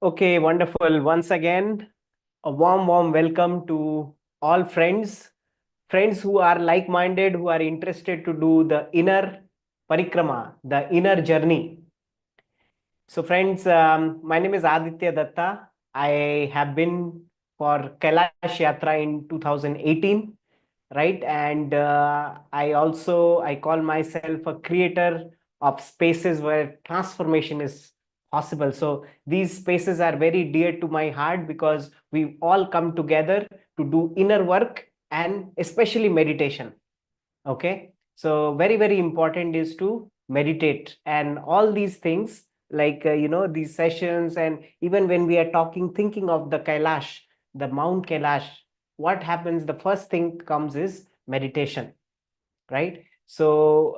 Okay, wonderful. Once again, a warm welcome to all friends who are like-minded, who are interested to do the inner parikrama, the inner journey. So, friends, my name is Aditya Datta. I have been for Kailash Yatra in 2018, right? And I call myself a creator of spaces where transformation is possible. So these spaces are very dear to my heart because we all come together to do inner work and especially meditation. Okay, so very important is to meditate and all these things, like these sessions, and even when we are talking thinking of the Kailash, the Mount Kailash, what happens, the first thing comes is meditation, right? So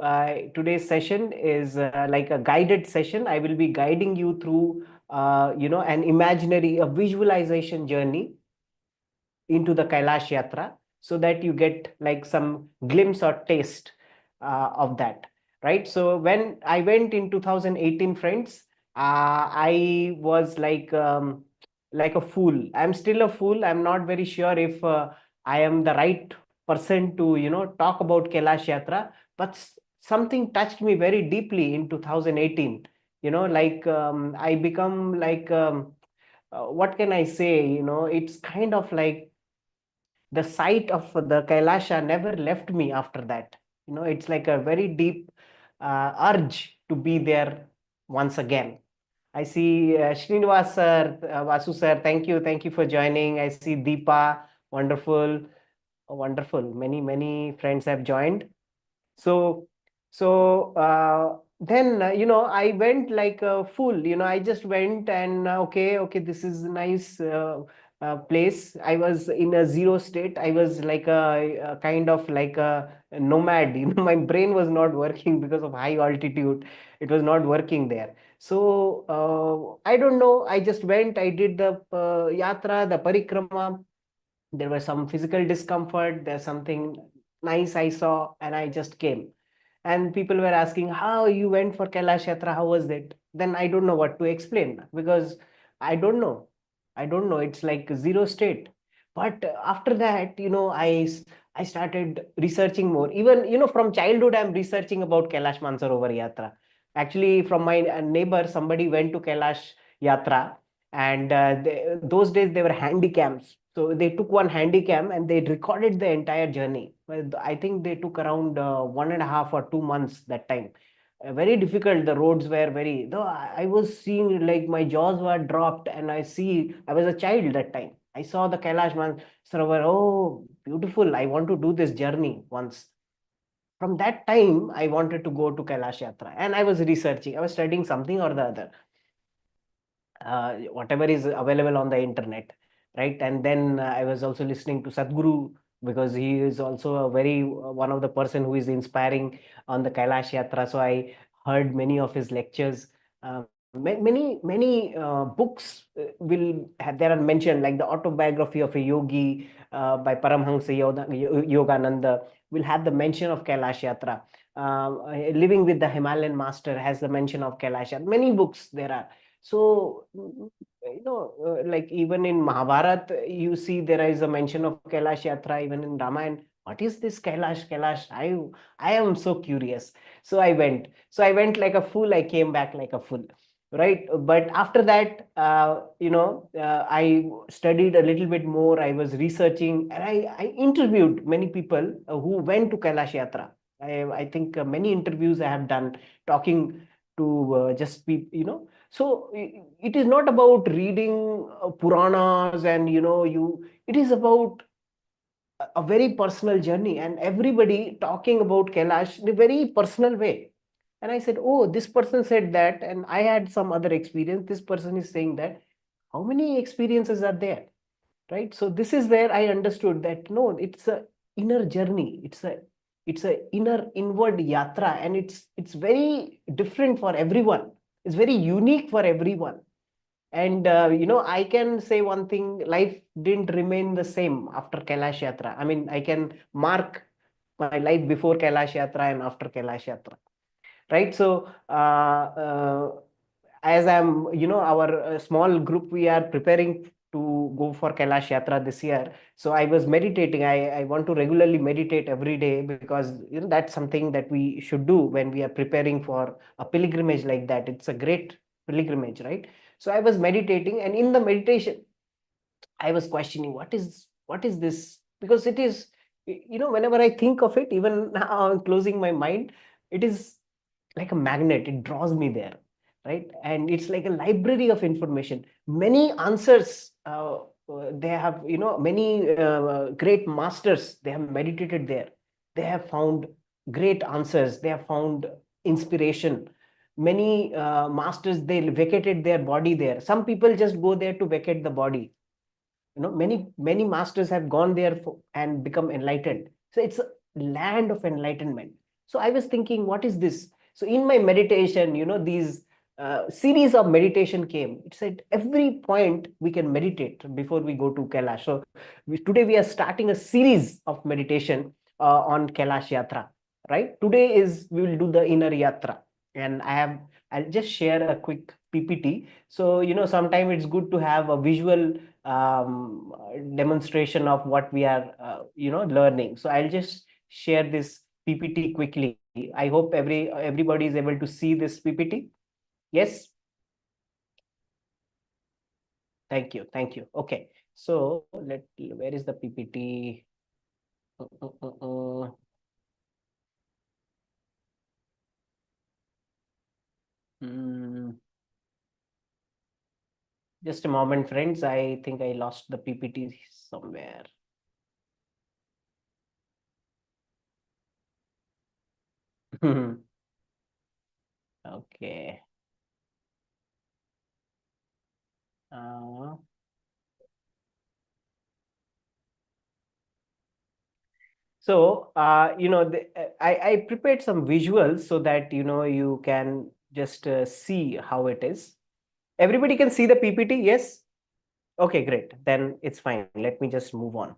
today's session is like a guided session. I will be guiding you through an imaginary, a visualization journey into the Kailash Yatra, so that you get like some glimpse or taste of that, right? So when I went in 2018, friends, I was like a fool. I'm still a fool. I'm not very sure if I am the right person to talk about Kailash Yatra, but something touched me very deeply in 2018. I become like what can I say? It's kind of like the sight of the Kailasha never left me after that. It's like a very deep urge to be there once again. I see Srinivas sir, Vasu sir, thank you for joining. I see Deepa, wonderful, wonderful. Many friends have joined. So, then I went like a fool. I just went and okay, this is nice place. I was in a zero state. I was like a kind of like a nomad. My brain was not working because of high altitude. It was not working there. So I don't know. I just went. I did the yatra, the parikrama. There was some physical discomfort. There's something nice I saw, and I just came. And people were asking, how you went for Kailash Yatra, how was it? Then I don't know what to explain, because I don't know. I don't know. It's like zero state. But after that, I started researching more. Even, from childhood, I'm researching about Kailash Mansarovar Yatra. Actually, from my neighbor, somebody went to Kailash Yatra, and those days they were handy cams. So they took one handy cam and they recorded the entire journey. Well, I think they took around 1.5 or 2 months that time. Very difficult. The roads were very. Though I was seeing like my jaws were dropped, and I was a child that time. I saw the Kailash Mansarovar. Oh, beautiful! I want to do this journey once. From that time, I wanted to go to Kailash Yatra, and I was researching. I was studying something or the other, whatever is available on the internet, right? And then I was also listening to Sadhguru, because he is also a very one of the person who is inspiring on the Kailash Yatra. So I heard many of his lectures. Many books will have, there are mentioned, like the autobiography of a yogi by Paramhansa Yogananda will have the mention of Kailash Yatra. Living with the Himalayan Master has the mention of Kailash Yatra. Many books there are. So, like even in Mahabharata, you see there is a mention of Kailash Yatra, even in Ramayana. What is this Kailash? I am so curious. So I went. So I went like a fool. I came back like a fool, right? But after that, I studied a little bit more. I was researching, and I interviewed many people who went to Kailash Yatra. I think many interviews I have done, talking to just people, so it is not about reading Puranas, and it is about a very personal journey, and everybody talking about Kailash in a very personal way. And I said, oh, this person said that, and I had some other experience. This person is saying that. How many experiences are there, right? So this is where I understood that no, it's a inner journey. It's a inner inward yatra, and it's very different for everyone. It's very unique for everyone. And I can say one thing: life didn't remain the same after Kailash Yatra. I mean, I can mark my life before Kailash Yatra and after Kailash Yatra, right? So as I'm, our small group, we are preparing to go for Kailash Yatra this year. So I was meditating. I want to regularly meditate every day, because that's something that we should do when we are preparing for a pilgrimage like that. It's a great pilgrimage, right? So I was meditating, and in the meditation, I was questioning what is this, because it is, whenever I think of it, even now I'm closing my mind, it is like a magnet. It draws me there, right? And it's like a library of information, many answers. They have, many great masters, they have meditated there, they have found great answers, they have found inspiration. Many masters, they vacated their body there. Some people just go there to vacate the body. Many masters have gone there and become enlightened. So it's a land of enlightenment. So I was thinking, what is this? So in my meditation, these series of meditation came. It said every point we can meditate before we go to Kailash. So today we are starting a series of meditation on Kailash Yatra, right? Today is, we will do the inner yatra. And I'll just share a quick PPT. So sometimes it's good to have a visual um, demonstration of what we are learning. So I'll just share this PPT quickly. I hope everybody is able to see this PPT. Yes. Thank you. Okay, so where is the PPT? uh, uh, uh, uh. Mm, just a moment, friends. I think I lost the PPT somewhere. Okay. uh, So, I prepared some visuals so that you can just see how it is. Everybody can see the PPT, yes? Okay, great. Then it's fine. Let me just move on.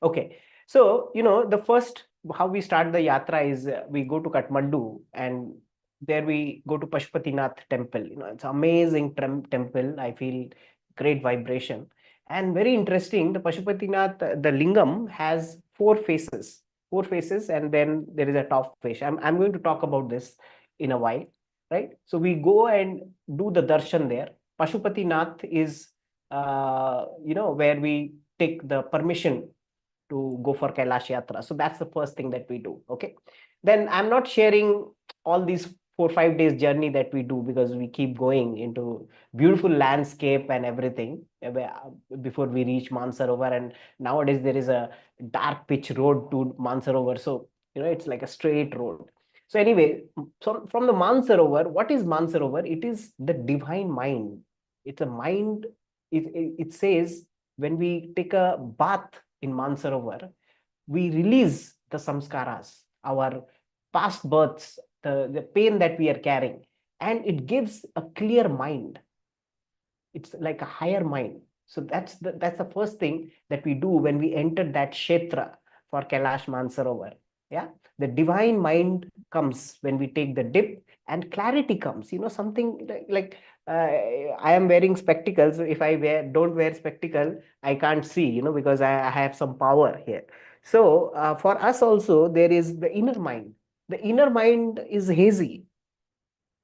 Okay, so the first, how we start the yatra is, we go to Kathmandu, and there we go to Pashupatinath temple. It's amazing temple. I feel great vibration, and very interesting. The Pashupatinath, the lingam has four faces, and then there is a top face. I'm going to talk about this in a while, right? So we go and do the darshan there. Pashupatinath is, where we take the permission to go for Kailash Yatra. So that's the first thing that we do. Okay. Then I'm not sharing all these 4 5 days journey that we do, because we keep going into beautiful landscape and everything before we reach Mansarovar. And nowadays there is a dark pitch road to Mansarovar. So, it's like a straight road. So anyway, so from the Mansarovar, what is Mansarovar? It is the divine mind. It's a mind. It says, when we take a bath in Mansarovar, we release the samskaras, our past births, the pain that we are carrying, and it gives a clear mind. It's like a higher mind. So that's the first thing that we do when we enter that kshetra for Kailash Mansarovar. Yeah, the divine mind comes when we take the dip, and clarity comes. Something like I am wearing spectacles. So if I don't wear spectacle, I can't see. Because I have some power here. So for us also, there is the inner mind. The inner mind is hazy,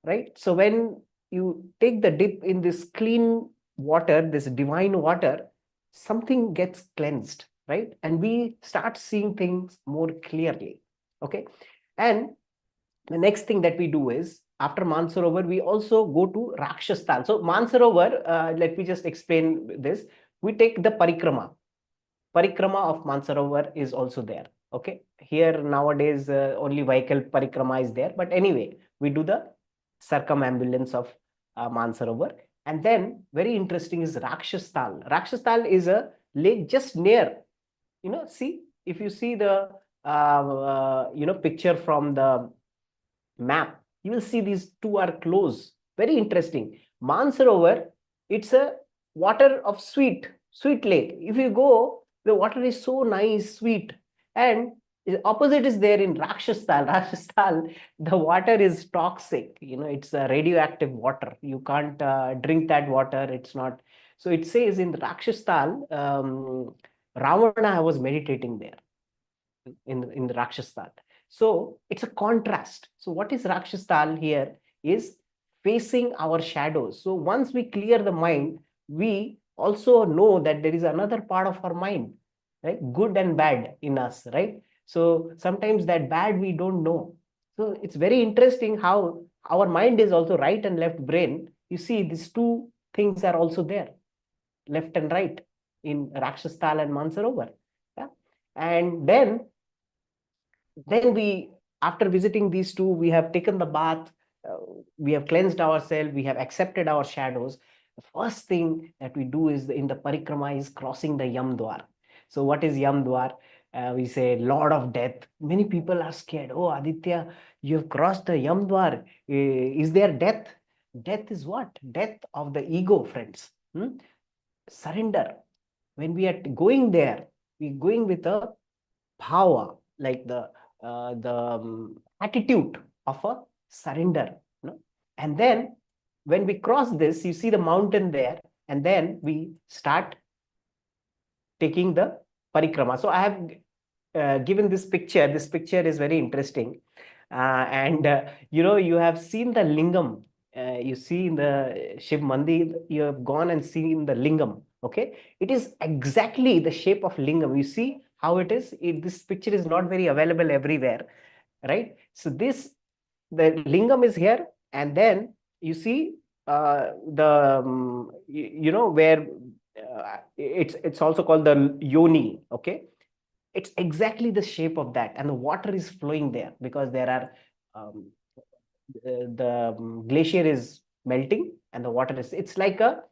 right? So when you take the dip in this clean water, this divine water, something gets cleansed, right? And we start seeing things more clearly. Okay. And the next thing that we do is, after Mansarovar, we also go to Rakshas Tal. So Mansarovar, let me just explain this. We take the parikrama of Mansarovar is also there. Okay, here nowadays only vehicle parikrama is there, but anyway, we do the circumambulance of Mansarovar. And then very interesting is Rakshas Tal. Rakshas Tal is a lake just near. See, if you see the picture from the map, you will see these two are close. Very interesting. Mansarovar, it's a water of sweet lake. If you go, the water is so nice, sweet, and Opposite is there in Rakshas Tal. Rakshas Tal, the water is toxic. It's a radioactive water. You can't drink that water. It's not. So it says in Rakshas Tal, Ravana was meditating there in the Rakshas Tal. So it's a contrast. So what is Rakshas Tal here is facing our shadows. So once we clear the mind, we also know that there is another part of our mind, right? Good and bad in us, right? So sometimes that bad we don't know. So it's very interesting how our mind is also right and left brain. You see, these two things are also there, left and right, in Rakshas Tal and Mansarovar. Yeah. And then we, after visiting these two, we have taken the bath, uh, we have cleansed ourselves, we have accepted our shadows. The first thing that we do is in the parikrama is crossing the Yamdwar. So what is Yamdwar? We say Lord of Death. Many people are scared. Oh, Aditya, you have crossed the Yamdwar. Is there death? Death is what? Death of the ego, friends. Surrender. When we are going there, we're going with a power, like the attitude of a surrender. And then when we cross this, you see the mountain there, and then we start taking the parikrama. So I have given this picture. This picture is very interesting. And you have seen the lingam. You see in the Shiv Mandir, you have gone and seen the lingam. Okay, it is exactly the shape of lingam. You see how it is. This picture is not very available everywhere, right? So the lingam is here, and then you see where it's also called the yoni. Okay, it's exactly the shape of that, and the water is flowing there because there are um, the glacier is melting and the water is, it's like a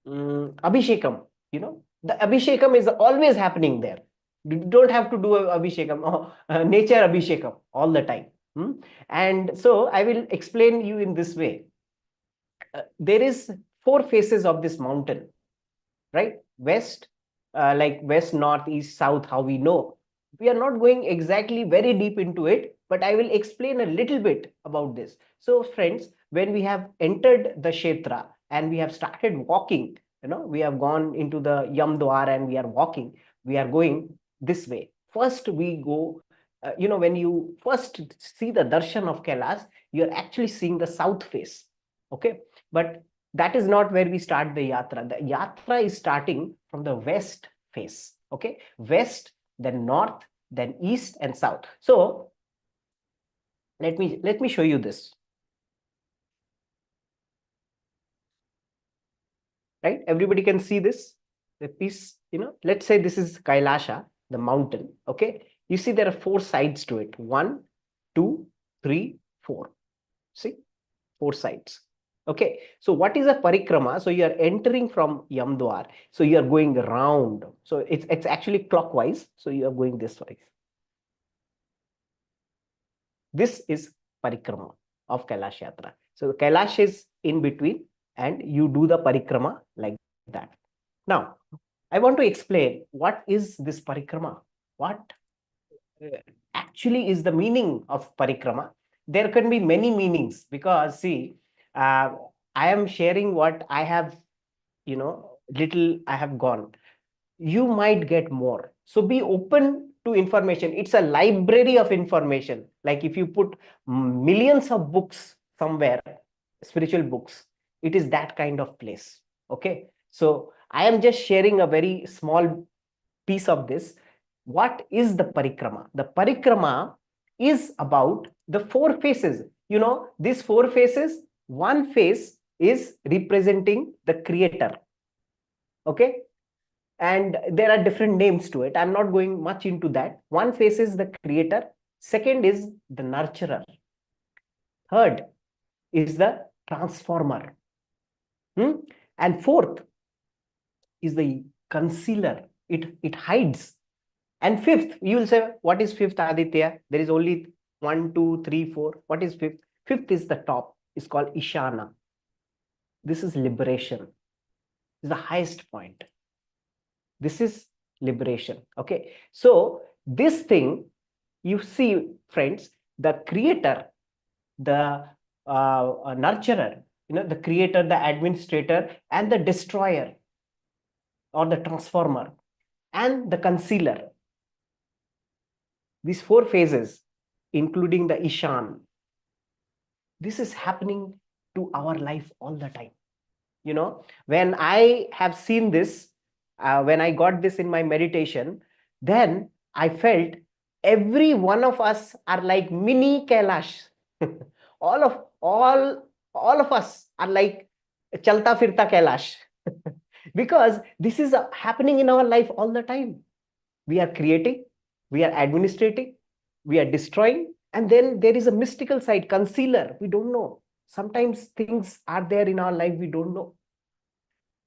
abhishekam. The abhishekam is always happening there. You don't have to do a abhishekam or nature abhishekam all the time. And so I will explain you in this way. There is four faces of this mountain, right? West, like west, north, east, south, how we know. We are not going exactly very deep into it, but I will explain a little bit about this. So friends, when we have entered the Kshetra and we have started walking, we have gone into the Yamdwar and we are walking, we are going this way. First we go, when you first see the darshan of Kailash, you're actually seeing the south face. Okay. But that is not where we start the yatra. The yatra is starting from the west face. Okay, west, then north, then east and south. So let me show you this. Right, everybody can see this. The piece, let's say this is Kailasha, the mountain. Okay, you see there are four sides to it. 1, 2, 3, 4. See, four sides. Okay, so what is a parikrama? So you are entering from Yamdwar. So you are going around. So it's actually clockwise. So you are going this way. This is parikrama of Kailash Yatra. So Kailash is in between and you do the parikrama like that. Now, I want to explain what is this parikrama? What actually is the meaning of parikrama? There can be many meanings because see, I am sharing what I have, little I have gone. You might get more. So be open to information. It's a library of information. Like if you put millions of books somewhere, spiritual books, it is that kind of place. Okay. So I am just sharing a very small piece of this. What is the parikrama? The parikrama is about the four faces. These four faces, one face is representing the creator. Okay, and there are different names to it. I'm not going much into that. One face is the creator, second is the nurturer, third is the transformer, and fourth is the concealer. It hides. And fifth, you will say, what is fifth, Aditya? There is only 1, 2, 3, 4. What is fifth? Fifth is the top. It's called Ishana. This is liberation. This is the highest point. This is liberation. Okay, so this thing, you see, friends, the creator, the nurturer, the creator, the administrator, and the destroyer or the transformer and the concealer. These four phases, including the Ishan, this is happening to our life all the time. When I have seen this, when I got this in my meditation, then I felt every one of us are like mini Kailash. all of all of us are like chalta firta Kailash. Because this is happening in our life all the time. We are creating, we are administrating, we are destroying, and then there is a mystical side, concealer. We don't know. Sometimes things are there in our life we don't know.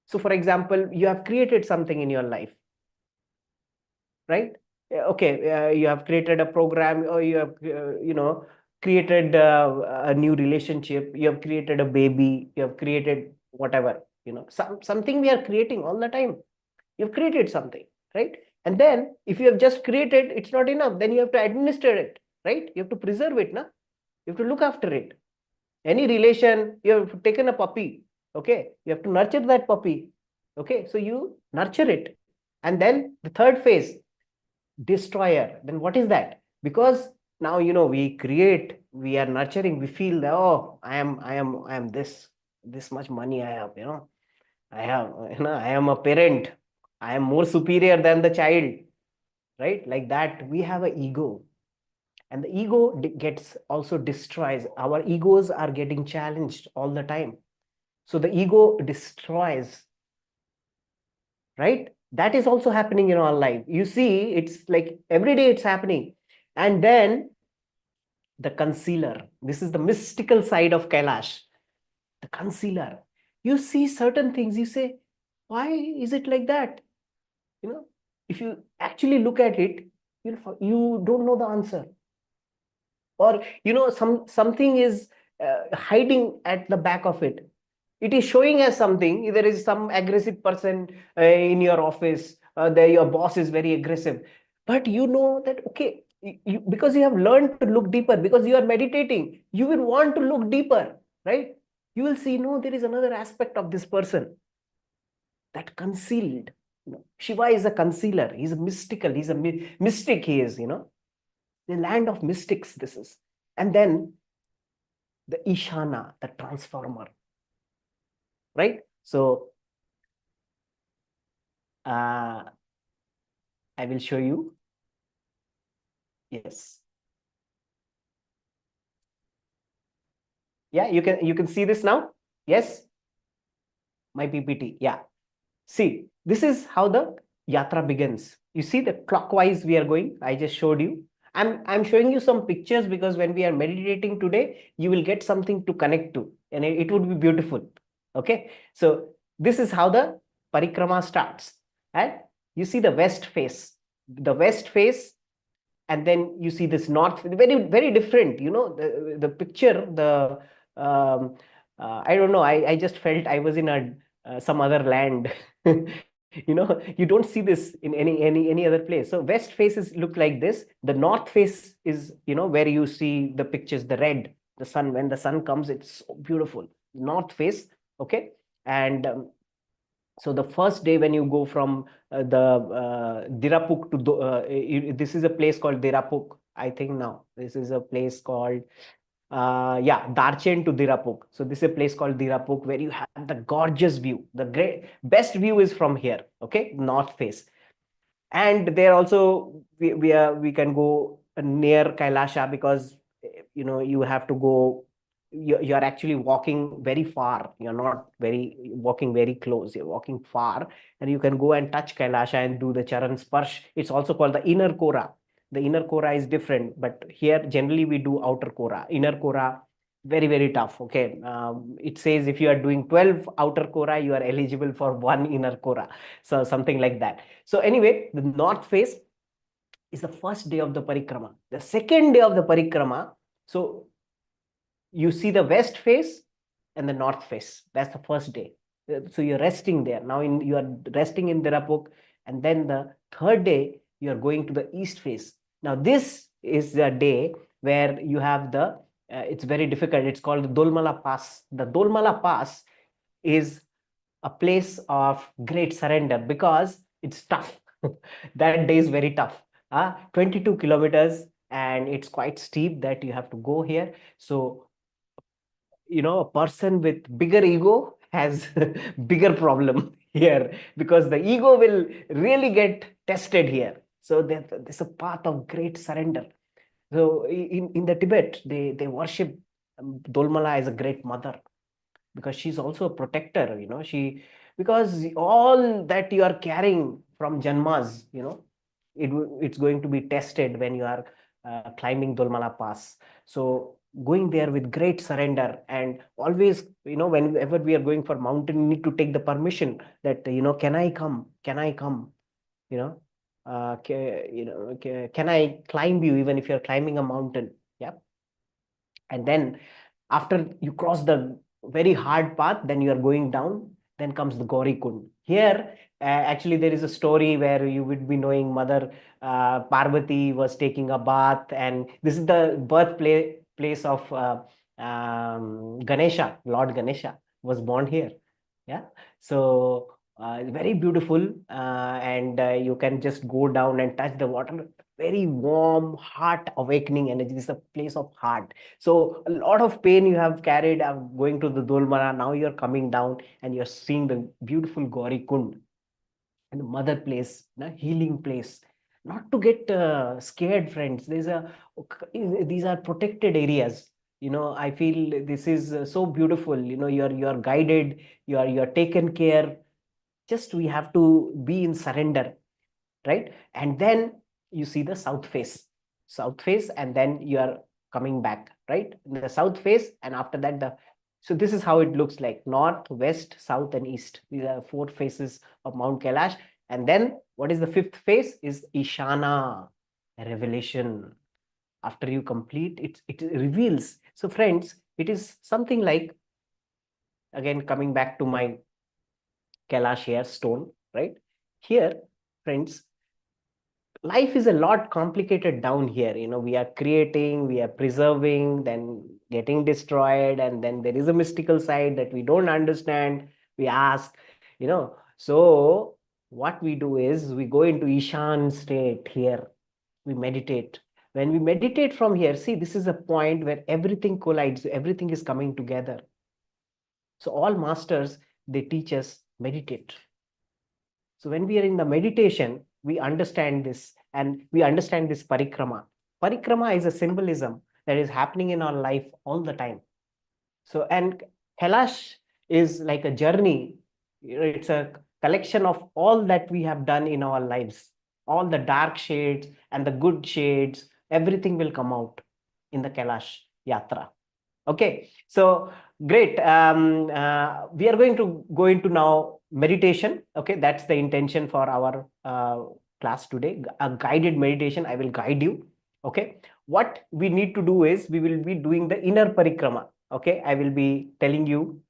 So, for example, you have created something in your life, right? Okay, you have created a program, or you have, created a new relationship. You have created a baby. You have created whatever. Something we are creating all the time. You have created something, right? And then, if you have just created, it's not enough. Then you have to administer it, right? You have to preserve it, na? You have to look after it. Any relation, you have taken a puppy, okay? You have to nurture that puppy, okay? So you nurture it. And then the third phase, destroyer. Then what is that? Because now, we create, we are nurturing, we feel that, oh, I am this much money I have, I have, I am a parent, I am more superior than the child, right? Like that, we have an ego. And the ego gets also destroys. Our egos are getting challenged all the time. So the ego destroys, right? That is also happening in our life. You see, it's like every day it's happening. And then the concealer. This is the mystical side of Kailash. The concealer. You see certain things, you say, why is it like that? If you actually look at it, you don't know the answer. Or something is hiding at the back of it. It is showing as something. There is some aggressive person in your office. There your boss is very aggressive, but you know that, okay, because you have learned to look deeper, because you are meditating, you will want to look deeper, right? You will see, no, there is another aspect of this person that concealed. Shiva is a concealer. He's a mystical. He's a mystic. He is, the land of mystics. This is. And then the Ishana, the transformer, right? So I will show you. Yes. Yeah, you can see this now. Yes. My PPT. Yeah. See, this is how the yatra begins. You see the clockwise we are going. I just showed you. I'm showing you some pictures because when we are meditating today, you will get something to connect to, and it would be beautiful. Okay. So this is how the parikrama starts. And you see the west face. The west face, and then you see this north, very very different. The picture, the I don't know, I just felt I was in a some other land. You don't see this in any other place. So west faces look like this. The north face is, where you see the pictures, the red, the sun. When the sun comes, it's so beautiful. North face. Okay. And so the first day when you go from the Dirapuk to this is a place called Dirapuk. I think now this is a place called Darchen to Dirapuk. So this is a place called Dirapuk where you have the gorgeous view. The great best view is from here. Okay, north face. And there also we can go near Kailasha, because you have to go. You're actually walking very far. You're not very walking very close. You're walking far, and you can go and touch Kailasha and do the Charan Sparsh. It's also called the inner Kora. The inner Kora is different, but here generally we do outer Kora. Inner Kora, very very tough. Okay, it says if you are doing 12 outer Kora, you are eligible for one inner Kora. So something like that. So anyway, the north face is the first day of the parikrama. The second day of the parikrama, so you see the west face and the north face. That's the first day. So you're resting there. Now you are resting in Dirapuk, and then the third day you are going to the east face. Now this is a day where you have it's very difficult. It's called the Dolmala Pass. The Dolmala Pass is a place of great surrender because it's tough. That day is very tough. 22 kilometers, and it's quite steep that you have to go here. So, a person with bigger ego has bigger problem here, because the ego will really get tested here. So there's a path of great surrender. So in the Tibet, they worship Dolmala as a great mother, because she's also a protector. Because all that you are carrying from janmas, it's going to be tested when you are climbing Dolmala Pass. So going there with great surrender, and always, whenever we are going for mountain, we need to take the permission that, can I come? Can I come? You know, can I climb you even if you're climbing a mountain? Yeah. And then after you cross the very hard path, then you are going down, then comes the Gauri Kund. Here, actually, there is a story where you would be knowing Mother Parvati was taking a bath, and this is the birthplace of Ganesha. Lord Ganesha was born here. Yeah. So very beautiful, and you can just go down and touch the water. Very warm, heart awakening energy. This is a place of heart. So a lot of pain you have carried going to the Dolmara. Now you're coming down and you're seeing the beautiful Gauri Kund, and the mother place, healing place. Not to get scared, friends. These are protected areas. I feel this is so beautiful. You're guided. You're taken care. Just we have to be in surrender, right? And then you see the south face, and then you are coming back, right? The south face, and after that so this is how it looks like: north, west, south, and east. These are four faces of Mount Kailash. And then what is the fifth face? Is Ishana, revelation. After you complete it reveals. So friends, it is something like, again, coming back to my Kailash here stone, right? Here, friends, life is a lot complicated down here. We are creating, we are preserving, then getting destroyed, and then there is a mystical side that we don't understand. We ask, so what we do is we go into Ishan state here. We meditate. When we meditate from here, see, this is a point where everything collides, everything is coming together. So all masters, they teach us meditate. So when we are in the meditation, we understand this, and we understand this parikrama. Parikrama is a symbolism that is happening in our life all the time. So, and Kailash is like a journey. It's a collection of all that we have done in our lives. All the dark shades and the good shades, everything will come out in the Kailash Yatra. Okay, so great. We are going to go into now meditation. Okay, that's the intention for our class today. A guided meditation. I will guide you. Okay, what we need to do is we will be doing the inner parikrama. Okay, I will be telling you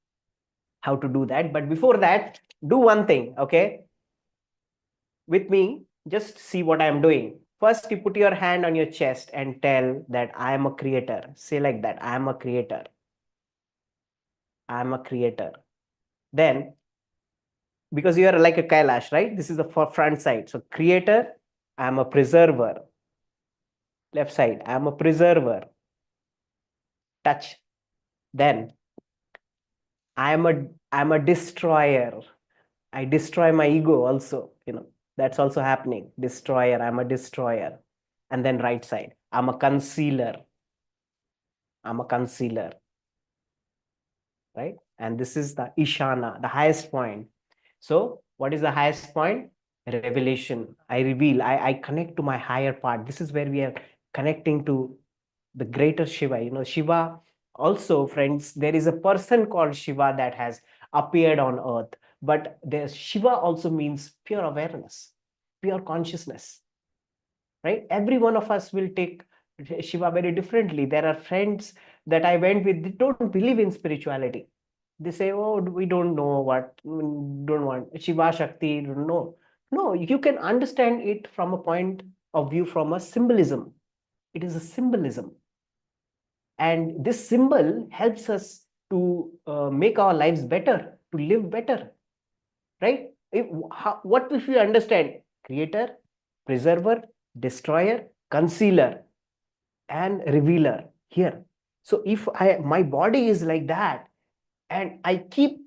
how to do that. But before that, do one thing. Okay, with me, just see what I am doing. First, you put your hand on your chest and tell that I am a creator. Say like that: I am a creator. I am a creator. Then, because you are like a Kailash, right? This is the front side. So, creator, I am a preserver. Left side, I am a preserver. Touch. Then, I am a destroyer. I destroy my ego also. That's also happening. Destroyer, I'm a destroyer. And then right side, I'm a concealer. I'm a concealer. Right? And this is the Ishana, the highest point. So what is the highest point? Revelation. I reveal, I connect to my higher part. This is where we are connecting to the greater Shiva. Shiva also, friends, there is a person called Shiva that has appeared on earth. But there's Shiva also means pure awareness, pure consciousness, right? Every one of us will take Shiva very differently. There are friends that I went with, they don't believe in spirituality. They say, oh, we don't know what, don't want Shiva Shakti, don't know. No, you can understand it from a point of view, from a symbolism. It is a symbolism. And this symbol helps us to make our lives better, to live better, right? What if we understand creator, preserver, destroyer, concealer, and revealer here? So if my body is like that, and I keep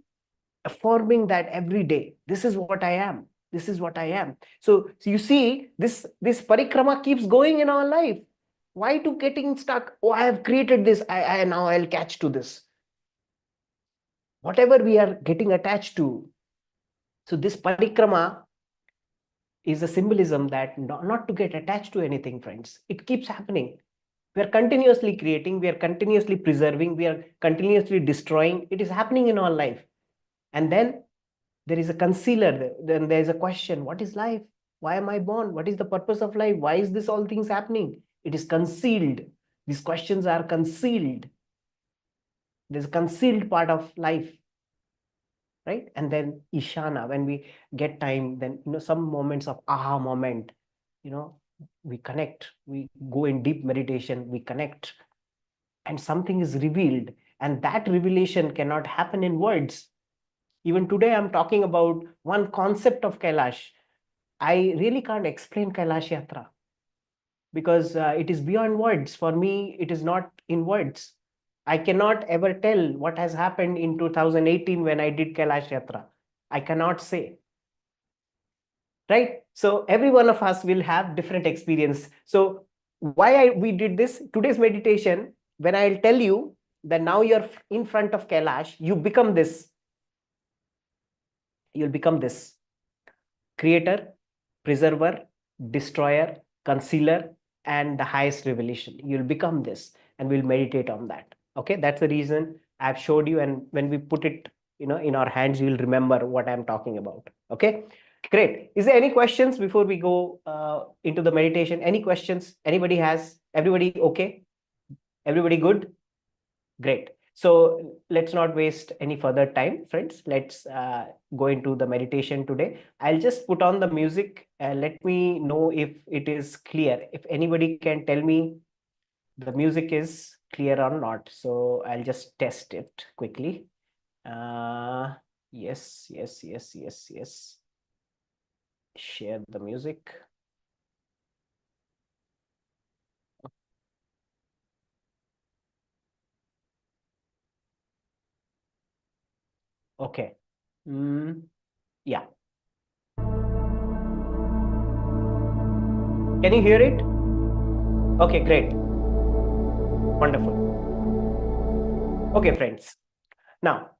affirming that every day, this is what I am, this is what I am. So you see, this parikrama keeps going in our life. Why to getting stuck? Oh, I have created this, I now I'll catch to this. Whatever we are getting attached to. So this parikrama is a symbolism that not to get attached to anything, friends. It keeps happening. We are continuously creating, we are continuously preserving, we are continuously destroying. It is happening in our life. And then there is a concealer. Then there is a question: what is life? Why am I born? What is the purpose of life? Why is this all things happening? It is concealed. These questions are concealed. There's a concealed part of life, right? And then Ishana, when we get time, then some moments of aha moment, we connect, we go in deep meditation, we connect, and something is revealed. And that revelation cannot happen in words. Even today, I'm talking about one concept of Kailash. I really can't explain Kailash Yatra because it is beyond words. For me, it is not in words. I cannot ever tell what has happened in 2018 when I did Kailash Yatra. I cannot say. Right? So every one of us will have different experience. So we did this today's meditation, when I'll tell you that now you're in front of Kailash, you become this. You'll become this creator, preserver, destroyer, concealer, and the highest revelation. You'll become this, and we'll meditate on that. Okay, that's the reason I've showed you. And when we put it, in our hands, you'll remember what I'm talking about. Okay, great. Is there any questions before we go into the meditation? Any questions? Anybody has? Everybody okay? Everybody good? Great. So let's not waste any further time, friends. Let's go into the meditation today. I'll just put on the music. Let me know if it is clear. If anybody can tell me the music is clear or not. So I'll just test it quickly. Yes, yes, yes, yes, yes. Share the music. Okay. Yeah. Can you hear it? Okay, great. Wonderful. Okay, friends. Now,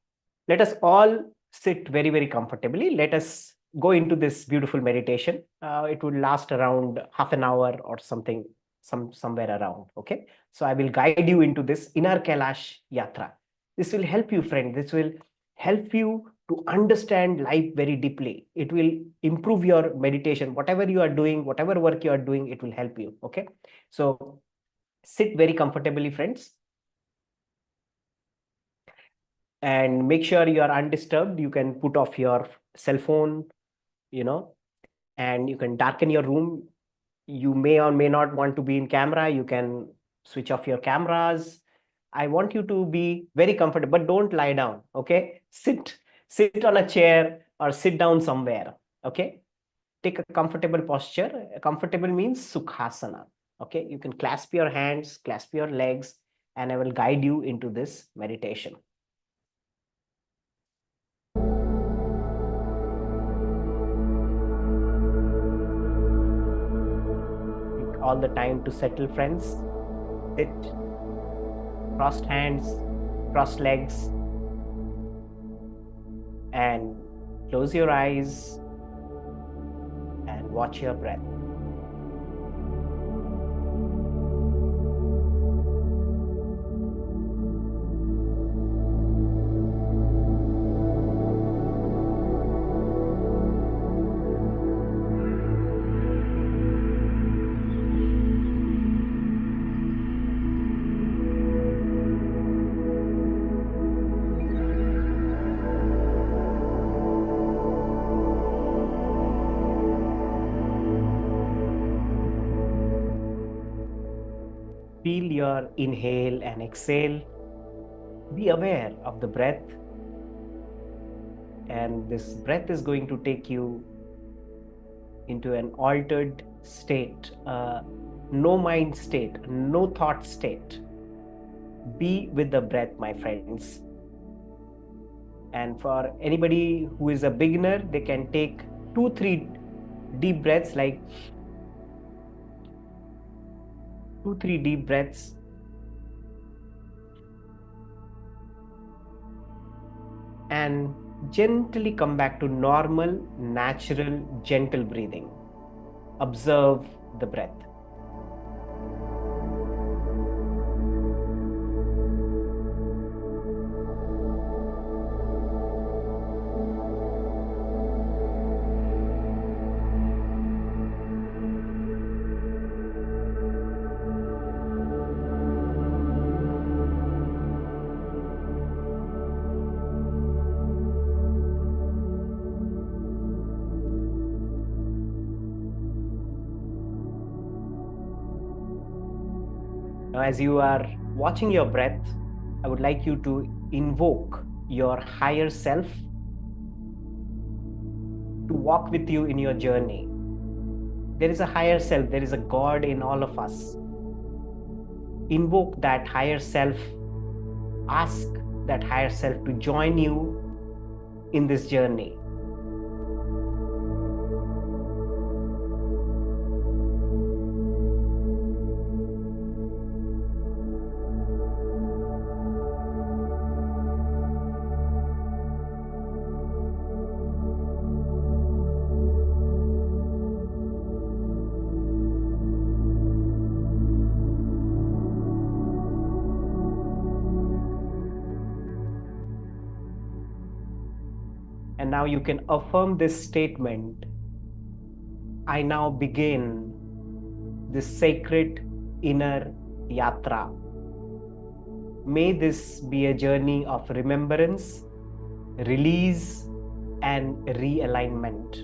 let us all sit very, very comfortably. Let us go into this beautiful meditation. It will last around half an hour or something, somewhere around. Okay. So I will guide you into this inner Kailash Yatra. This will help you, friend. This will help you to understand life very deeply. It will improve your meditation. Whatever you are doing, whatever work you are doing, it will help you. Okay. So sit very comfortably, friends. And make sure you are undisturbed. You can put off your cell phone, and you can darken your room. You may or may not want to be in camera. You can switch off your cameras. I want you to be very comfortable, but don't lie down. Okay. Sit on a chair or sit down somewhere. Okay. Take a comfortable posture. Comfortable means sukhasana. Okay. You can clasp your hands, clasp your legs, and I will guide you into this meditation. All the time to settle, friends. Sit, crossed hands, crossed legs, and close your eyes and watch your breath. Feel your inhale and exhale. Be aware of the breath. And this breath is going to take you into an altered state, no mind state, no thought state. Be with the breath, my friends. And for anybody who is a beginner, they can take 2-3 deep breaths, like 2-3 deep breaths. And gently come back to normal, natural, gentle breathing. Observe the breath. Now, as you are watching your breath, I would like you to invoke your higher self to walk with you in your journey. There is a higher self, there is a God in all of us. Invoke that higher self, ask that higher self to join you in this journey. And now you can affirm this statement: I now begin this sacred inner yatra. May this be a journey of remembrance, release, and realignment.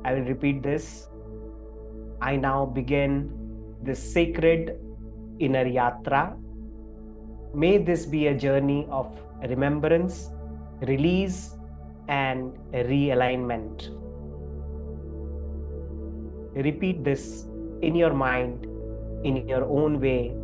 I will repeat this. I now begin this sacred inner yatra. May this be a journey of remembrance, release, and realignment. Repeat this in your mind, in your own way.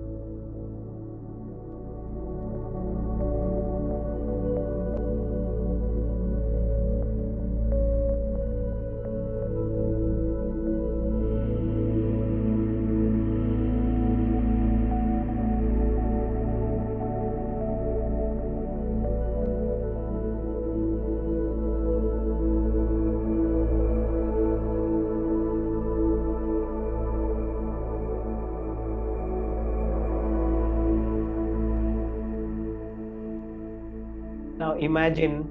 Now imagine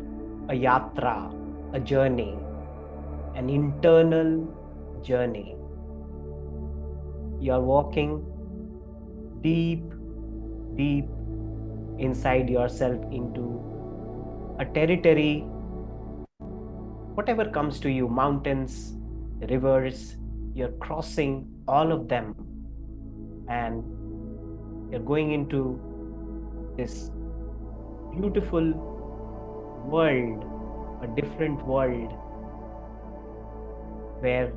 a yatra, a journey, an internal journey. You are walking deep, deep inside yourself into a territory, whatever comes to you, mountains, rivers, you're crossing all of them, and you're going into this beautiful world, a different world where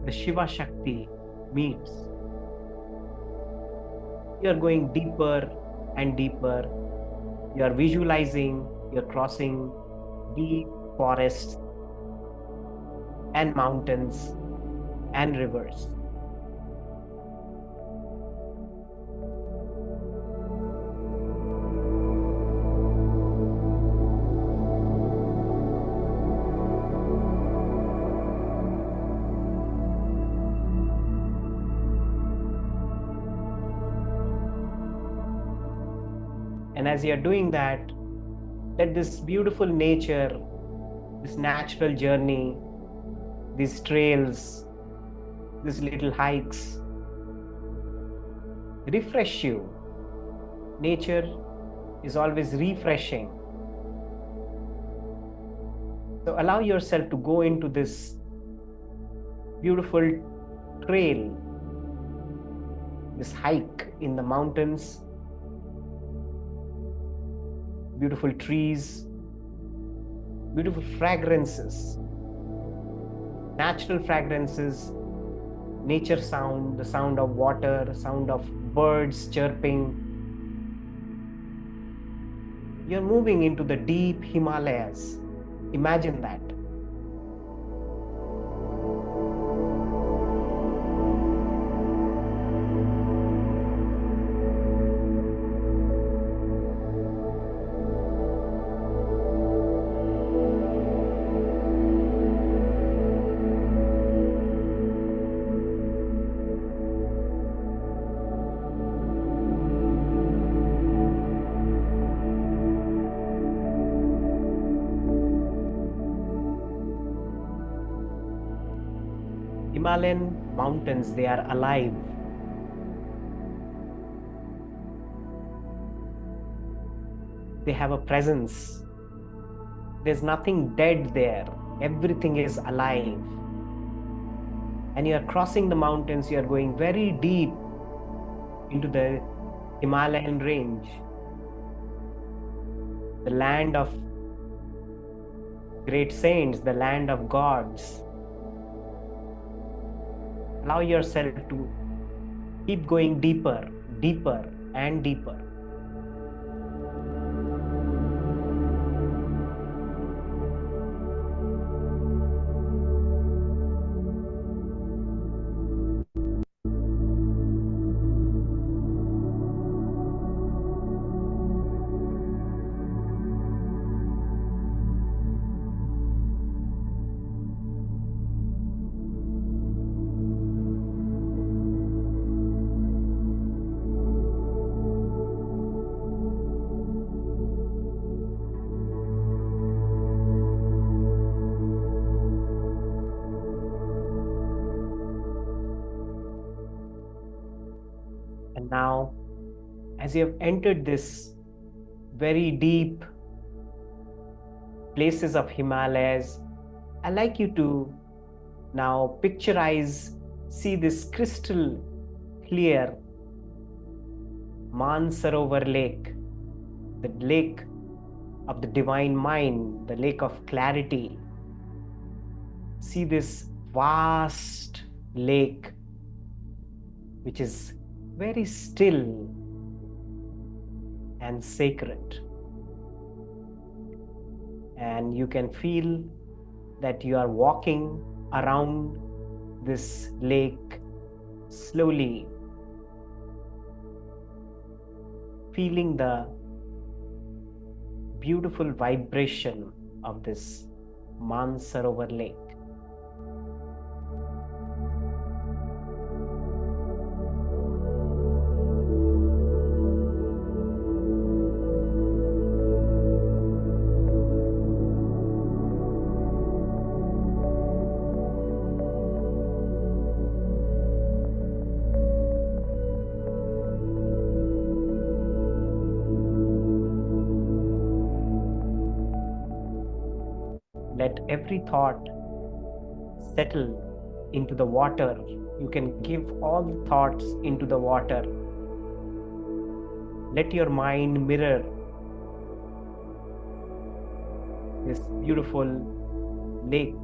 the Shiva Shakti meets. You are going deeper and deeper. You are visualizing, you're crossing deep forests and mountains and rivers. And as you're doing that, let this beautiful nature, this natural journey, these trails, these little hikes, refresh you. Nature is always refreshing. So allow yourself to go into this beautiful trail, this hike in the mountains, beautiful trees, beautiful fragrances, natural fragrances, nature sound, the sound of water, sound of birds chirping. You're moving into the deep Himalayas. Imagine that. Himalayan mountains, they are alive. They have a presence. There's nothing dead there. Everything is alive. And you are crossing the mountains, you are going very deep into the Himalayan range, the land of great saints, the land of gods. Allow yourself to keep going deeper, deeper, and deeper. And now, as you have entered this very deep places of Himalayas, I'd like you to now picturize, see this crystal clear Mansarovar Lake, the lake of the divine mind, the lake of clarity. See this vast lake, which is very still and sacred. And you can feel that you are walking around this lake slowly, feeling the beautiful vibration of this Mansarovar Lake. Let every thought settle into the water. You can give all the thoughts into the water. Let your mind mirror this beautiful lake.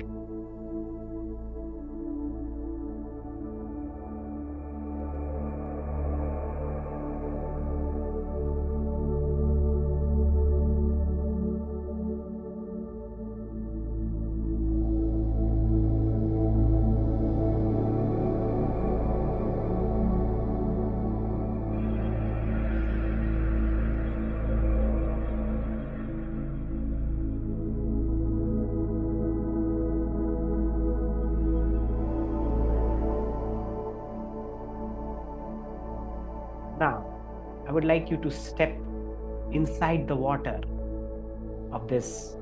Now, I would like you to step inside the water of this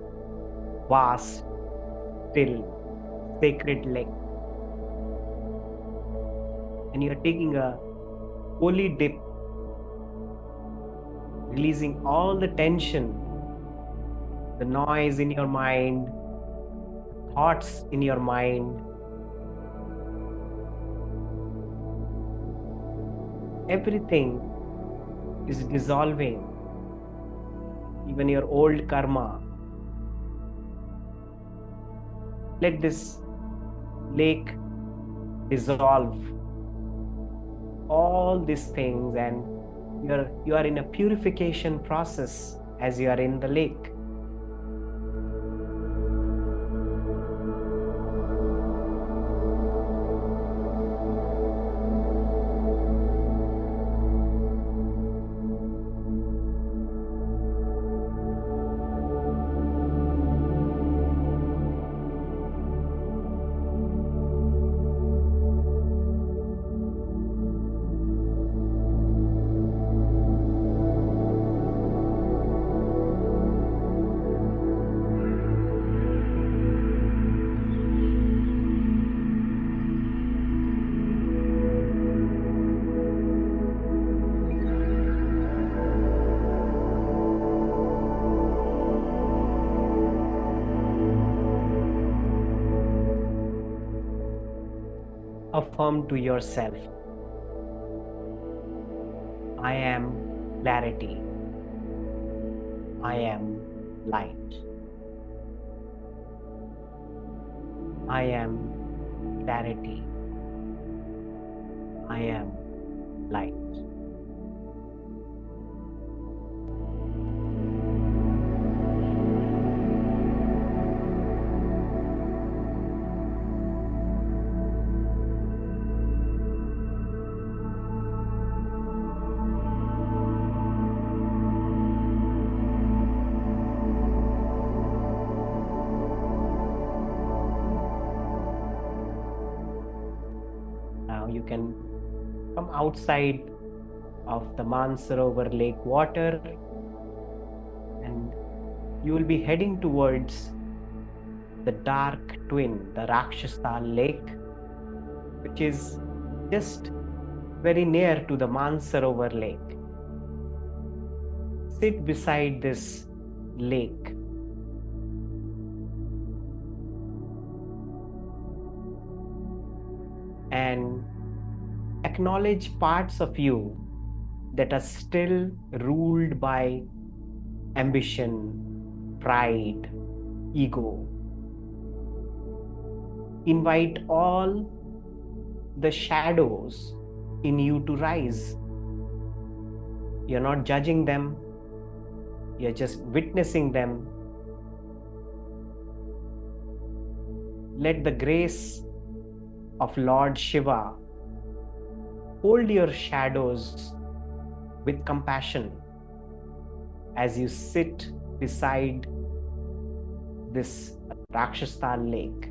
vast, still, sacred lake. And you are taking a holy dip, releasing all the tension, the noise in your mind, thoughts in your mind. Everything is dissolving, even your old karma. Let this lake dissolve all these things, and you are in a purification process as you are in the lake. Affirm to yourself, I am clarity. I am light. I am clarity. I am light. Now you can come outside of the Mansarovar Lake water, and you will be heading towards the dark twin, the Rakshas Tal Lake, which is just very near to the Mansarovar Lake. Sit beside this lake. And acknowledge parts of you that are still ruled by ambition, pride, ego. Invite all the shadows in you to rise. You're not judging them, you're just witnessing them. Let the grace of Lord Shiva hold your shadows with compassion as you sit beside this Rakshas Tal Lake.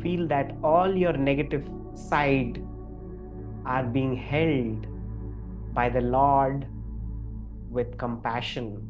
Feel that all your negative side are being held by the Lord with compassion.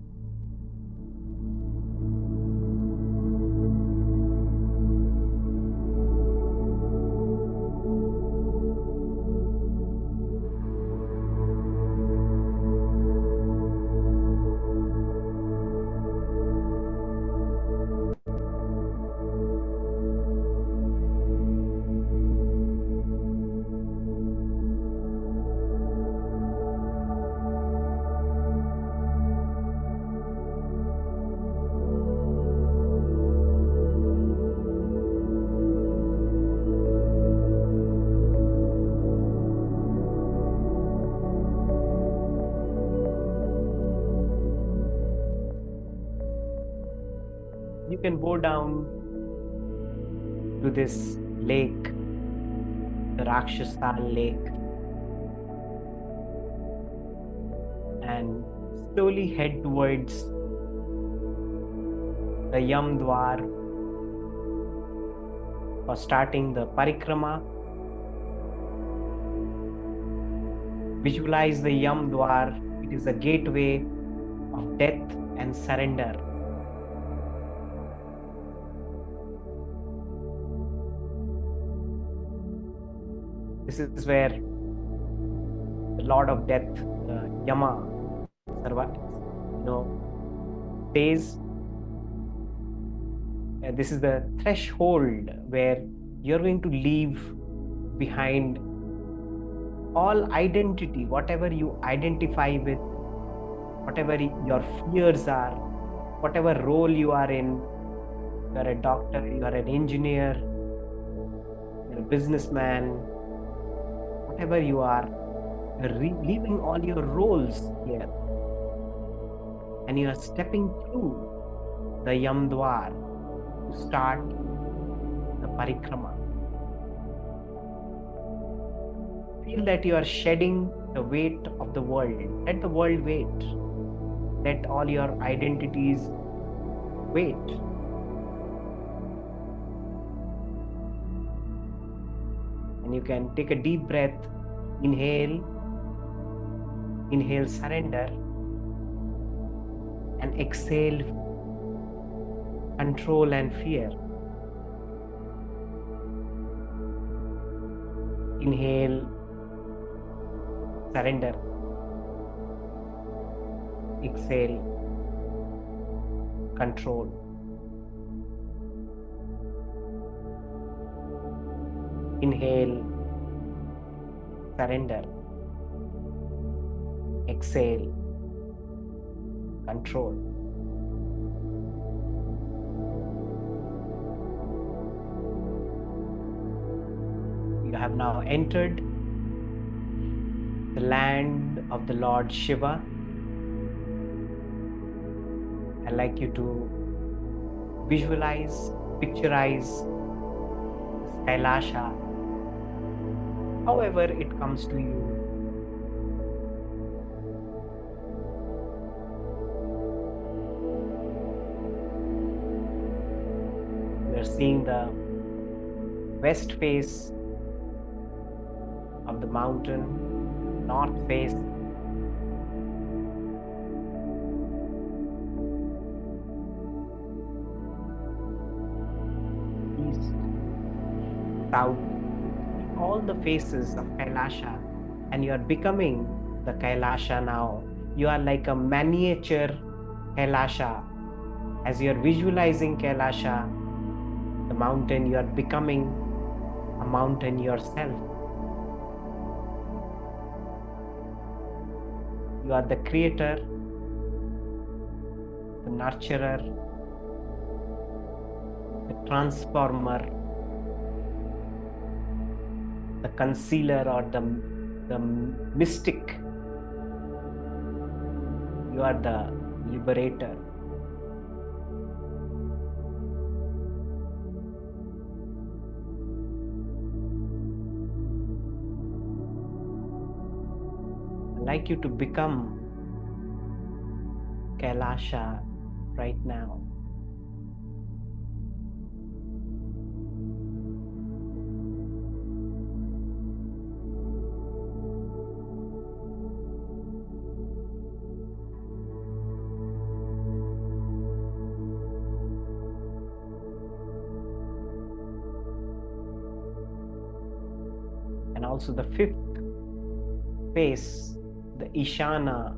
You can go down to this lake, the Rakshas Tal Lake, and slowly head towards the Yam Dwar for starting the parikrama. Visualize the Yam Dwar. It is a gateway of death and surrender. This is where the Lord of Death, Yama, stays. This is the threshold where you're going to leave behind all identity, whatever you identify with, whatever your fears are, whatever role you are in, you are a doctor, you are an engineer, you're a businessman, whatever you are, you're leaving all your roles here. And you are stepping through the Yamdwar to start the parikrama. Feel that you are shedding the weight of the world. Let the world wait. Let all your identities wait. And you can take a deep breath. Inhale surrender, and exhale control and fear. Inhale surrender, exhale control. Inhale surrender, exhale control. You have now entered the land of the Lord Shiva. I'd like you to visualize, picturize this Kailasha, however it comes to you. You're seeing the west face of the mountain, north face, east, south, all the faces of Kailasha, and you are becoming the Kailasha now. You are like a miniature Kailasha. As you are visualizing Kailasha, the mountain, you are becoming a mountain yourself. You are the creator, the nurturer, the transformer, the concealer, or the mystic. You are the liberator. I'd like you to become Kailasha right now. And also the fifth face, the Ishana,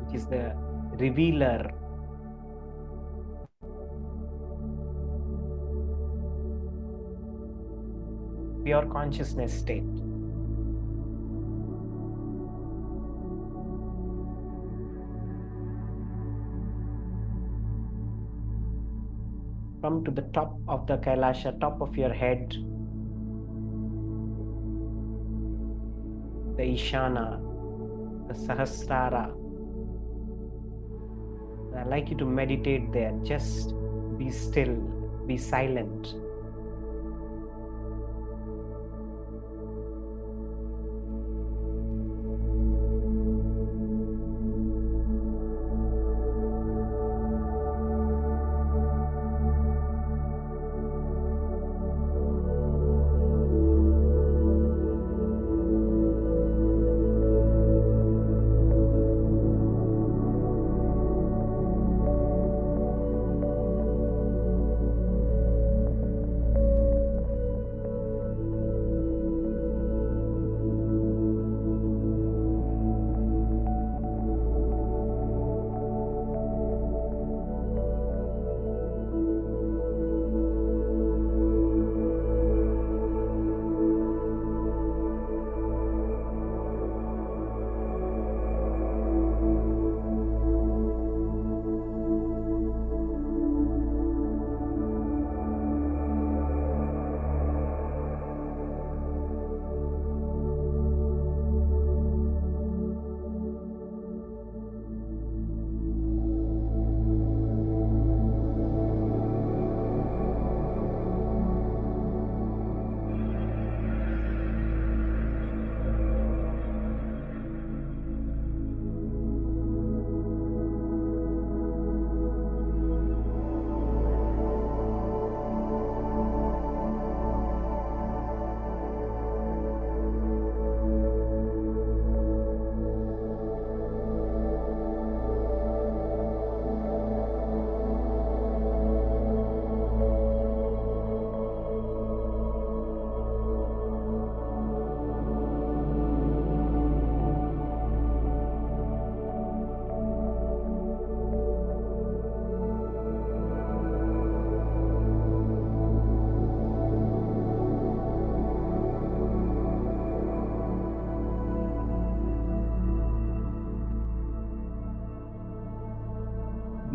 which is the revealer. Pure consciousness state. Come to the top of the Kailasha, top of your head, the Ishana, the Sahasrara. I'd like you to meditate there. Just be still, be silent.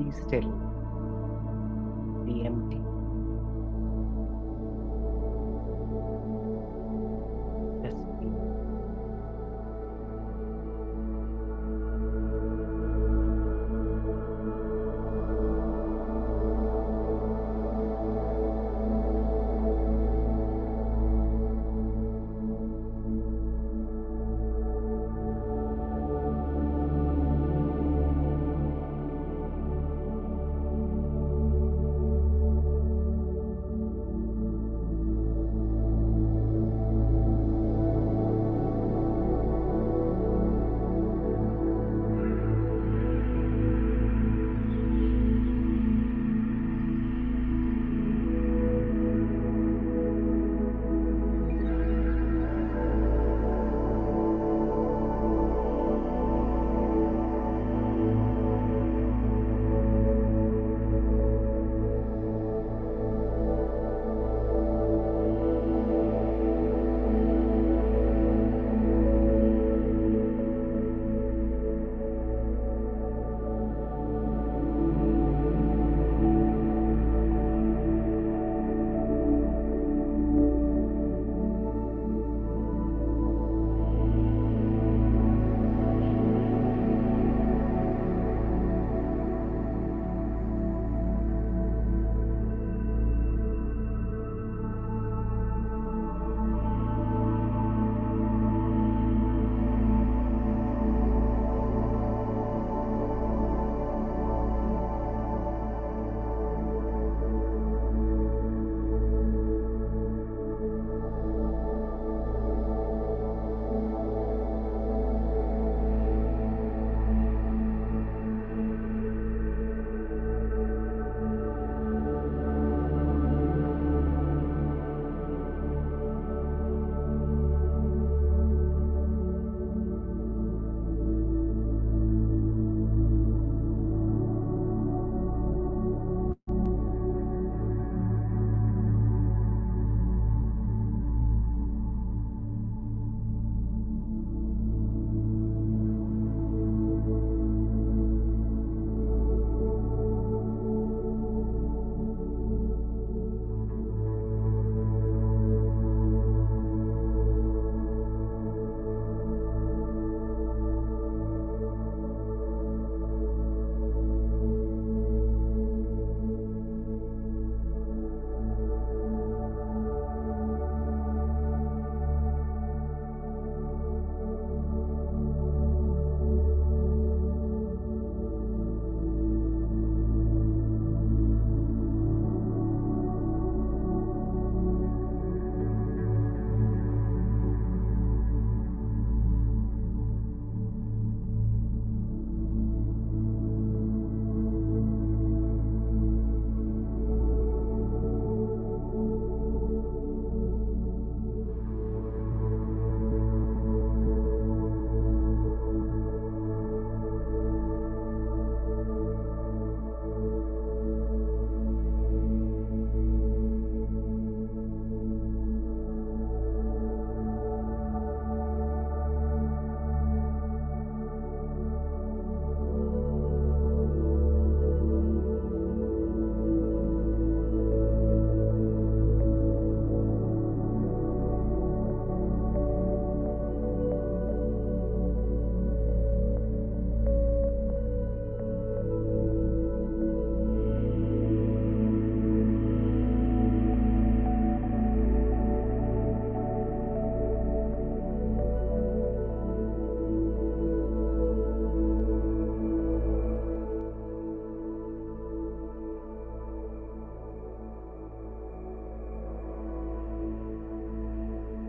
Be still. Be empty. Just be.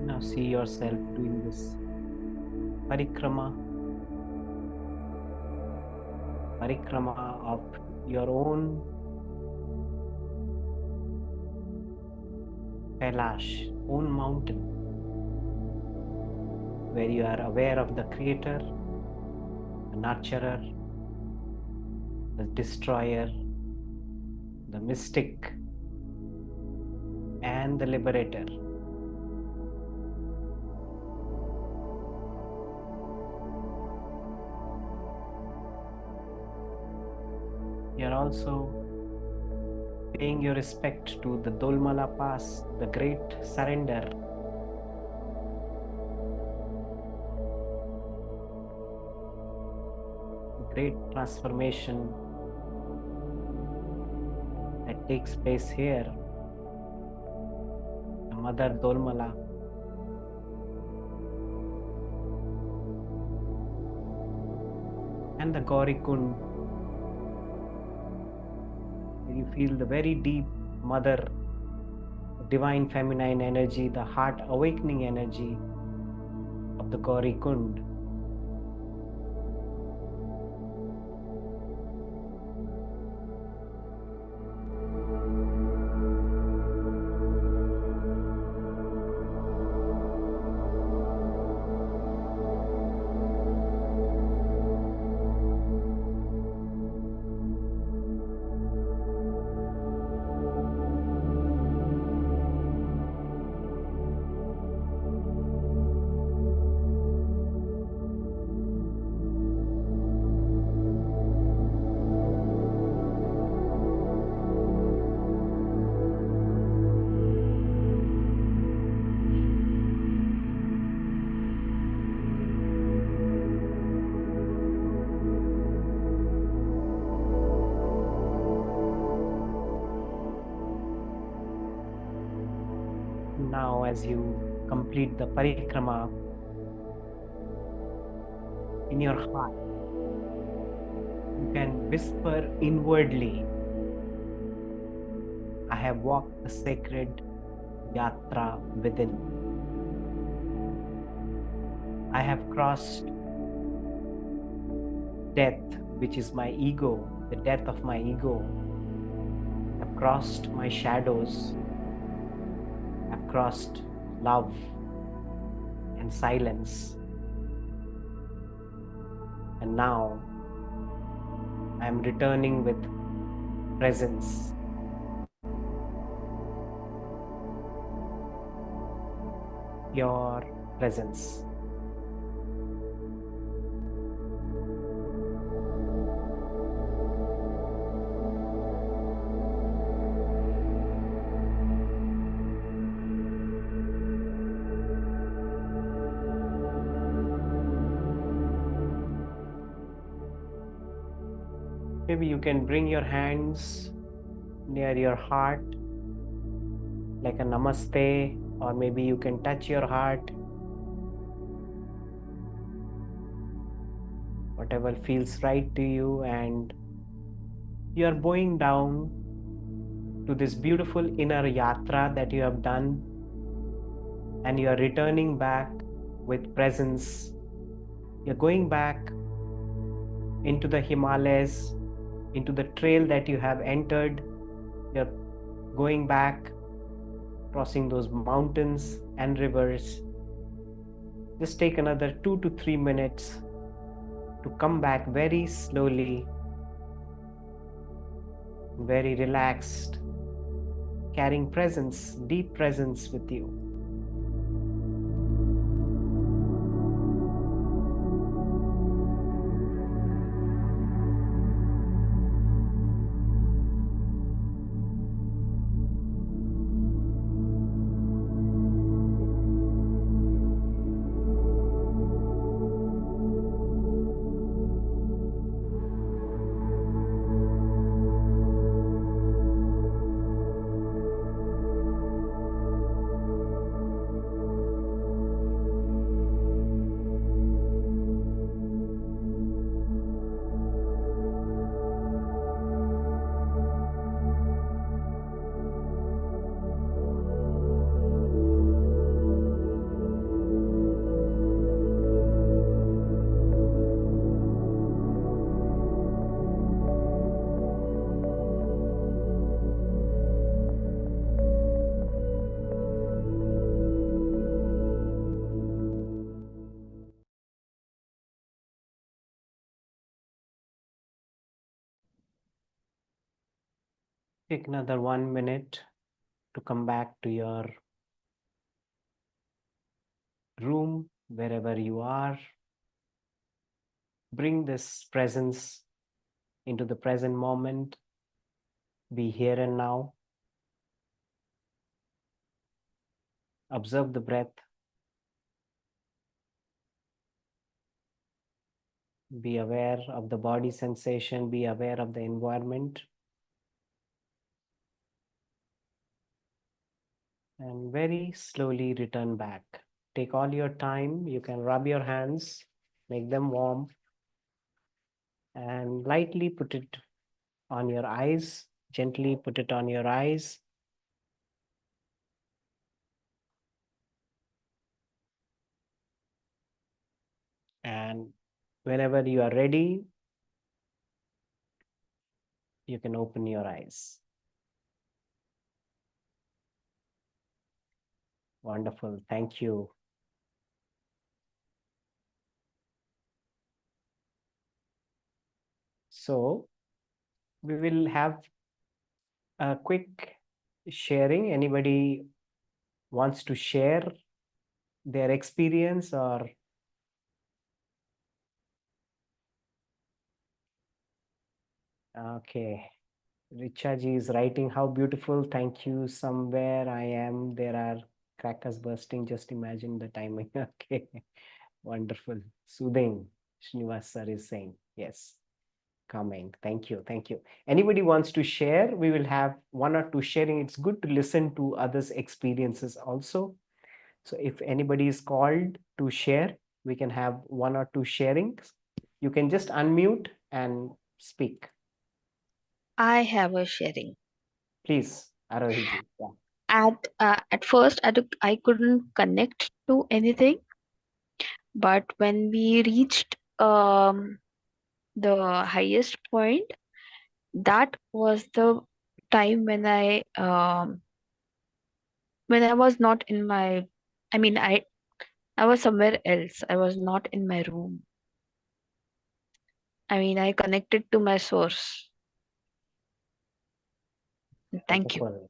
Now see yourself doing this parikrama of your own Kailash, own mountain, where you are aware of the creator, the nurturer, the destroyer, the mystic, and the liberator. You're also paying your respect to the Dolma Pass, the great surrender, the great transformation that takes place here. The Mother Dolmala. And the Gaurikund, where you feel the very deep mother, divine feminine energy, the heart awakening energy of the Gaurikund. Now, as you complete the parikrama in your heart, you can whisper inwardly, I have walked the sacred yatra within. I have crossed death, which is my ego, the death of my ego. I've crossed my shadows. I've crossed love and silence. And now I am returning with presence. Pure presence. Maybe you can bring your hands near your heart like a namaste, or maybe you can touch your heart, whatever feels right to you, and you are bowing down to this beautiful inner yatra that you have done, and you are returning back with presence. You're going back into the Himalayas, into the trail that you have entered. You're going back, crossing those mountains and rivers. Just take another 2 to 3 minutes to come back very slowly, very relaxed, carrying presence, deep presence with you. Take another 1 minute to come back to your room, wherever you are. Bring this presence into the present moment. Be here and now. Observe the breath. Be aware of the body sensation. Be aware of the environment. And very slowly return back. Take all your time. You can rub your hands, make them warm, and lightly put it on your eyes. Gently put it on your eyes. And whenever you are ready, you can open your eyes. Wonderful. Thank you. So we will have a quick sharing. Anybody wants to share their experience or okay. Richa ji is writing, how beautiful. Thank you. Somewhere I am. There are crackers bursting. Just imagine the timing. Okay. Wonderful. Soothing. Srinivas sir is saying, yes. Calming. Thank you. Thank you. Anybody wants to share? We will have one or two sharing. It's good to listen to others' experiences also. So if anybody is called to share, we can have one or two sharings. You can just unmute and speak. I have a sharing. Please, Arohiji. Yeah. At first, I couldn't connect to anything, but when we reached the highest point, that was the time when I was not in my. I mean, I was somewhere else. I was not in my room. I mean, I connected to my source. Thank you. Beautiful.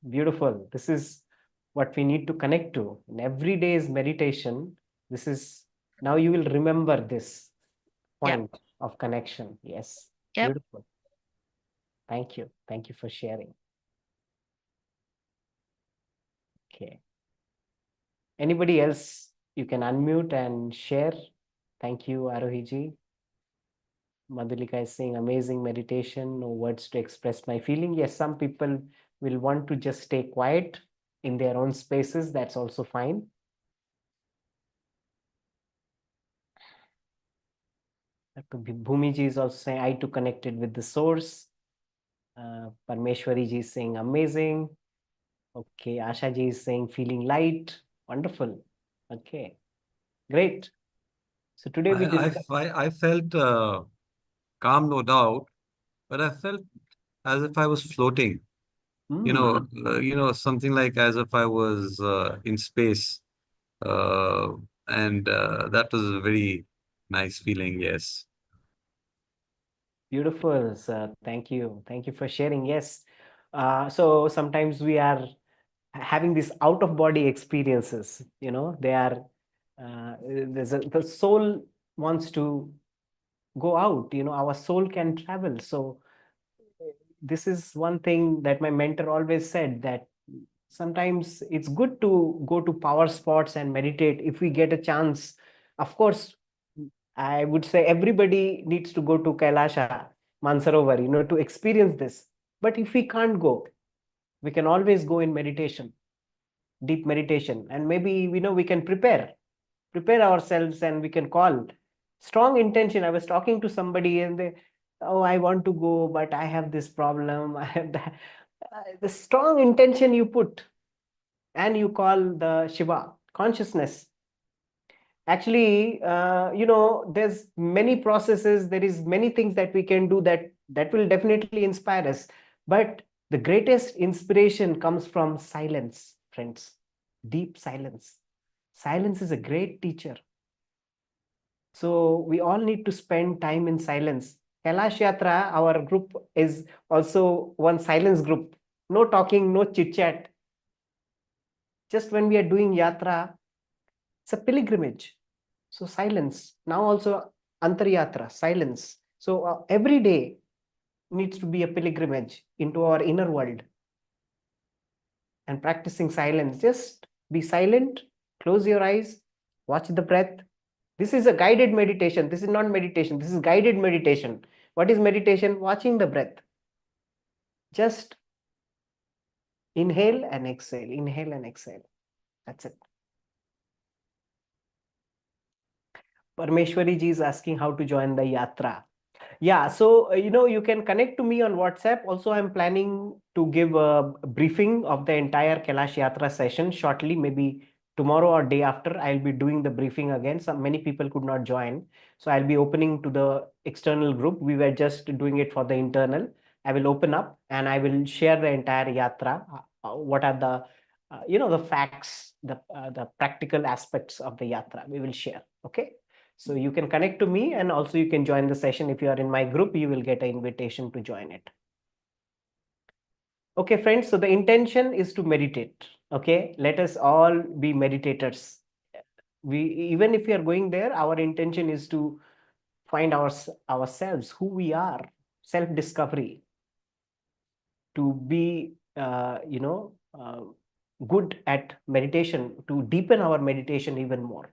Beautiful. This is what we need to connect to. In every day's meditation, this is now you will remember this Yep. point of connection. Yes. Yep. Beautiful. Thank you. Thank you for sharing. Okay. Anybody else? You can unmute and share. Thank you, Arohiji. Madhulika is saying amazing meditation, no words to express my feeling. Yes, some people will want to just stay quiet in their own spaces. That's also fine. Bhumiji is also saying, I too connected with the source. Parmeshwari ji is saying amazing. Okay, Asha ji is saying feeling light. Wonderful. Okay, great. So today we discuss. I felt calm, no doubt, but I felt as if I was floating. Something like as if I was in space, uh, and that was a very nice feeling. Yes. Beautiful, sir. Thank you. Thank you for sharing. Yes. So sometimes we are having these out of body experiences. They are, the soul wants to go out. Our soul can travel. So this is one thing that my mentor always said, that sometimes it's good to go to power spots and meditate if we get a chance. Of course, I would say everybody needs to go to Kailasha, Mansarovar, to experience this. But if we can't go, we can always go in meditation, deep meditation, and maybe we can prepare ourselves, and we can call strong intention. I was talking to somebody, and they, oh, I want to go, but I have this problem. I have that. The strong intention you put, and you call the Shiva consciousness. Actually, there's many processes, there is many things that we can do that will definitely inspire us. But the greatest inspiration comes from silence, friends. Deep silence. Silence is a great teacher. So we all need to spend time in silence. Kailash Yatra, our group, is also one silence group. No talking, no chit chat. Just when we are doing yatra, it's a pilgrimage. So silence. Now also Antaryatra, silence. So every day needs to be a pilgrimage into our inner world and practicing silence. Just be silent, close your eyes, watch the breath. This is a guided meditation. This is not meditation. This is guided meditation. What is meditation? Watching the breath. Just inhale and exhale, inhale and exhale. That's it. Parmeshwari ji is asking how to join the yatra. Yeah, so you can connect to me on WhatsApp. Also, I'm planning to give a briefing of the entire Kailash Yatra session shortly, maybe tomorrow or day after. I'll be doing the briefing again. Many people could not join, so I'll be opening to the external group. We were just doing it for the internal. I will open up and I will share the entire yatra. What are the the facts, the practical aspects of the yatra we will share. Okay. So you can connect to me and also you can join the session. If you are in my group, you will get an invitation to join it. Okay, friends. So the intention is to meditate. Okay, let us all be meditators. Even if we are going there, our intention is to find ourselves, who we are, self-discovery, to be, good at meditation, to deepen our meditation even more.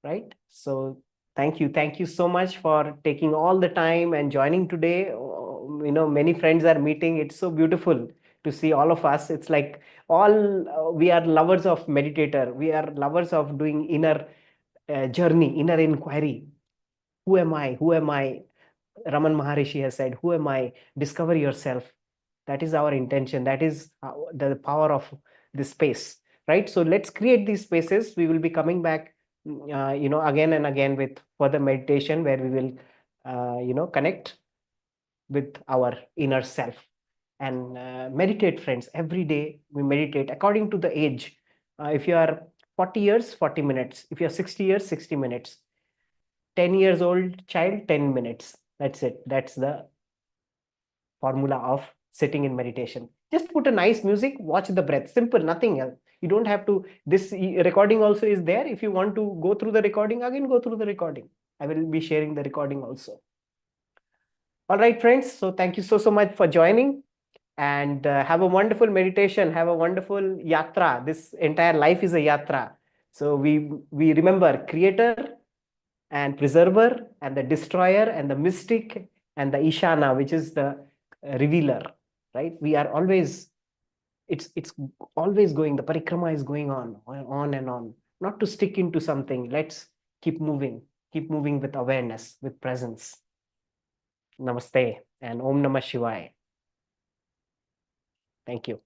Right? So thank you so much for taking all the time and joining today. Many friends are meeting. It's so beautiful to see all of us. It's like we are lovers of meditator. We are lovers of doing inner journey, inner inquiry. Who am I? Who am I? Raman Maharishi has said, who am I? Discover yourself. That is our intention. That is the power of this space, right? So let's create these spaces. We will be coming back, again and again with further meditation where we will, connect with our inner self and meditate, friends. Every day we meditate according to the age. If you are 40 years, 40 minutes. If you're 60 years, 60 minutes. 10 years old child, 10 minutes. That's it. That's the formula of sitting in meditation. Just put a nice music, watch the breath. Simple, nothing else. You don't have to. This recording also is there. If you want to go through the recording, again go through the recording. I will be sharing the recording also. All right, friends. So thank you so much for joining and have a wonderful meditation. Have a wonderful yatra. This entire life is a yatra. So we remember creator and preserver and the destroyer and the mystic and the Ishana, which is the revealer, right? We are always, it's always going, the parikrama is going on and on, not to stick into something. Let's keep moving with awareness, with presence. Namaste and Om Namah Shivaya. Thank you.